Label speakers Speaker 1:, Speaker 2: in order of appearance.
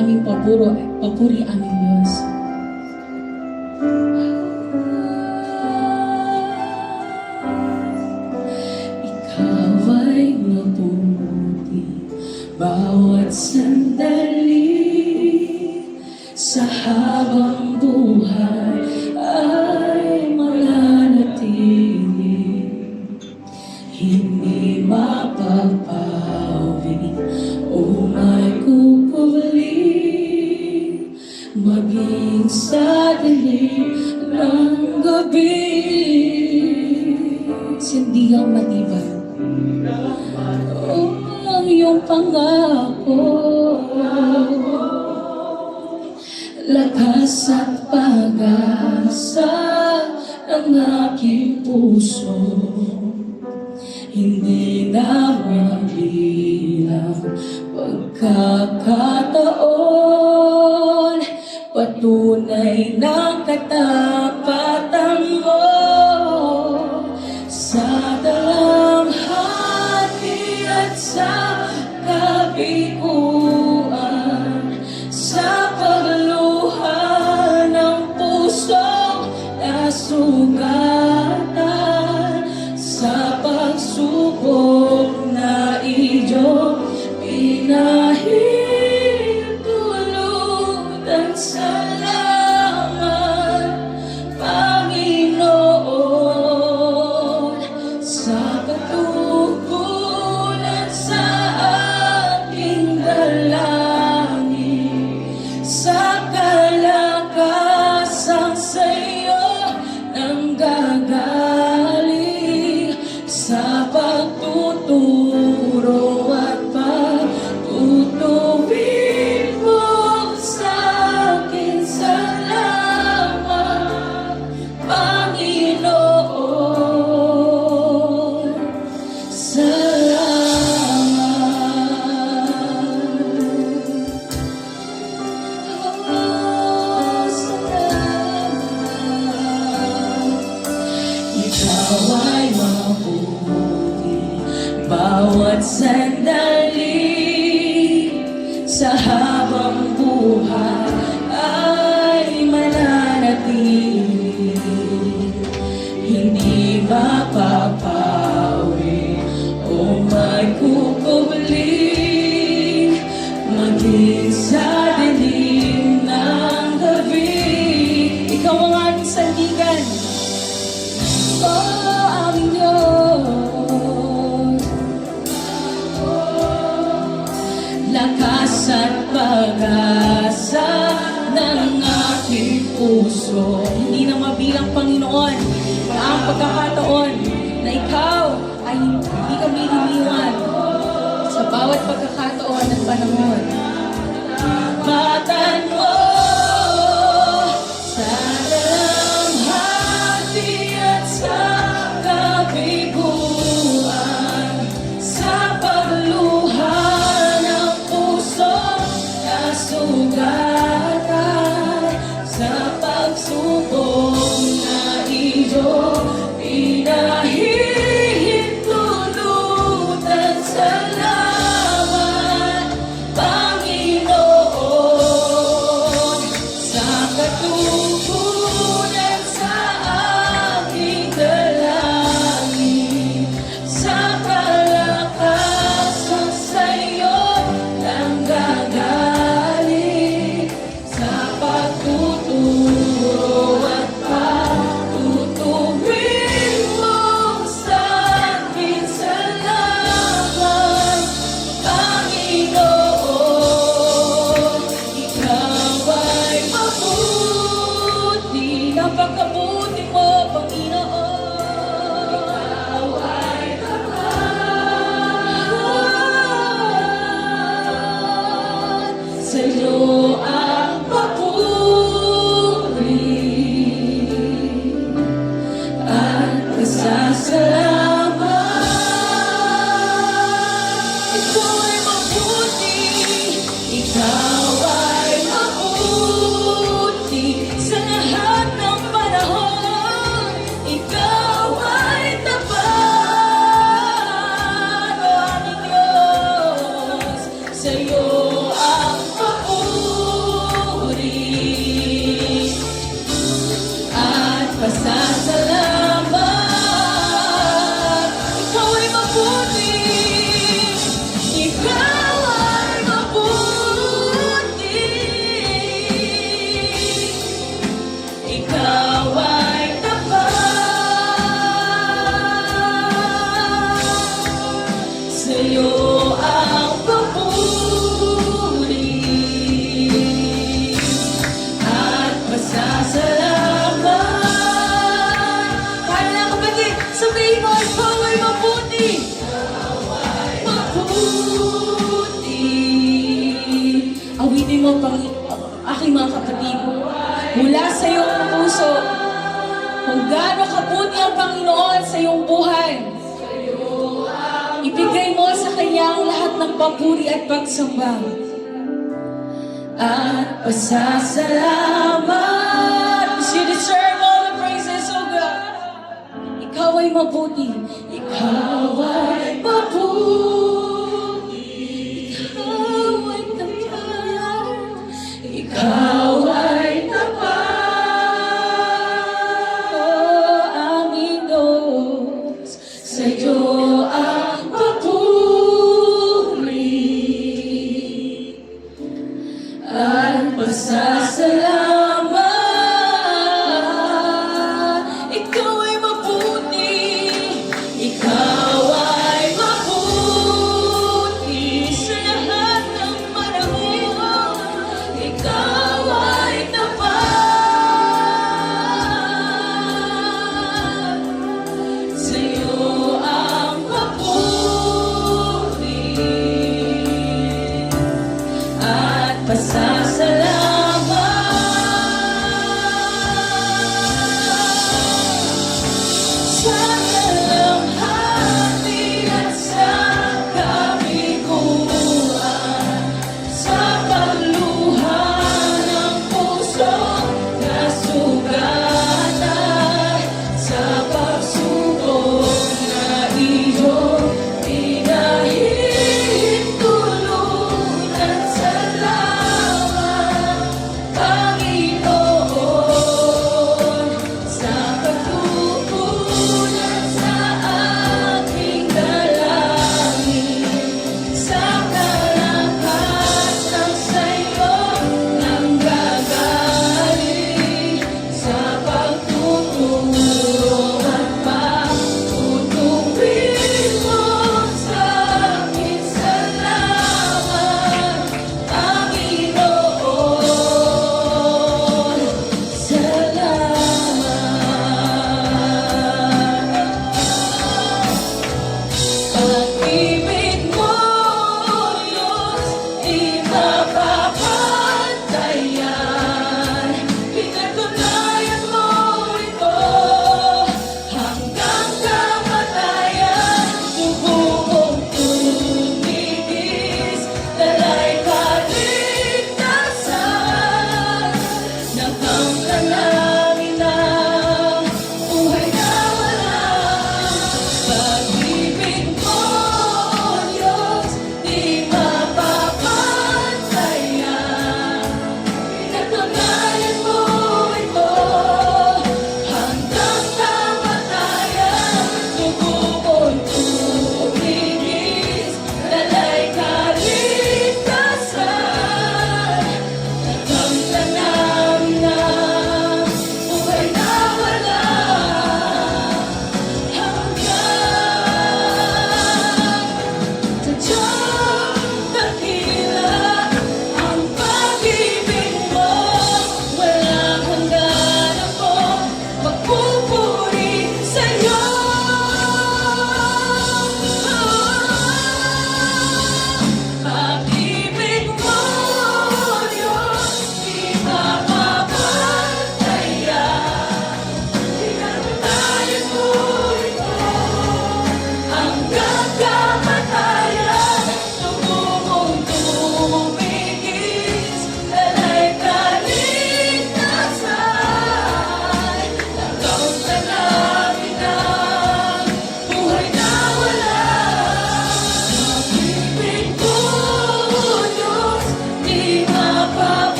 Speaker 1: aming papuri aming Diyos. Ikaw ay mabuti bawat sandali, sa habang buhay ay mananatili, hindi mapapawi o may kukuli, maging sa dilim ng gabi. Sindigang matibay ang iyong pangako, lakas at pag-asa ng aking puso, hindi na mabilang pagkakataon, patunay ng katapatan mo sa dalamhati at sa kabiguan, sa pagluha ng pusong nasugatan, sa pagsubok na iyong pinahintulutan. Salamat, Panginoon, sa patugunan sa aking dalangin, sa kalakasang sa'yo nang gagaling, sa pagtuturo at pagtutuwid mo sa akin. Salamat, Panginoon, ikaw ay mabuti bawat sandali, sa habang buhay ay mananatili, hindi mapapawi o may kukubli, maging sa dilim ng gabi. Ikaw ang aming sandigan, aming Diyos, lakas at pag-asa ng aking puso, hindi na mabilang, Panginoon, na ang pagkakataon na ikaw ay hindi kami iniwan sa bawat pagkakataon at panahon. Batan mo sa dalamhati at sa kabiguan, sa pagluha ng pusong nasugatan, sa pagsubok na iyong pinahihintulutan. Salamat, Panginoon, sa katugunan sa aking dalangin, sa kalakasan sa'yo nang gagaling, mo, aking mga kapatid, mula sa iyong puso, kung gaano kabuti ang Panginoon sa iyong buhay. Ibigay mo sa Kanya ang lahat ng papuri at pagsamba. At pasasalamat. You deserve all the praises, oh God. Ikaw ay mabuti. Ikaw ay mabuti. Ikaw ay tapat. Ikaw ay tapat. Oh, aming Diyos, sa'yo ang papuri at pasasalamat. Ikaw ay mabuti. Ikaw ay mabuti sa lahat ng panahon. Ikaw ay tapat. Sa'yo ang papuri at pasasalamat.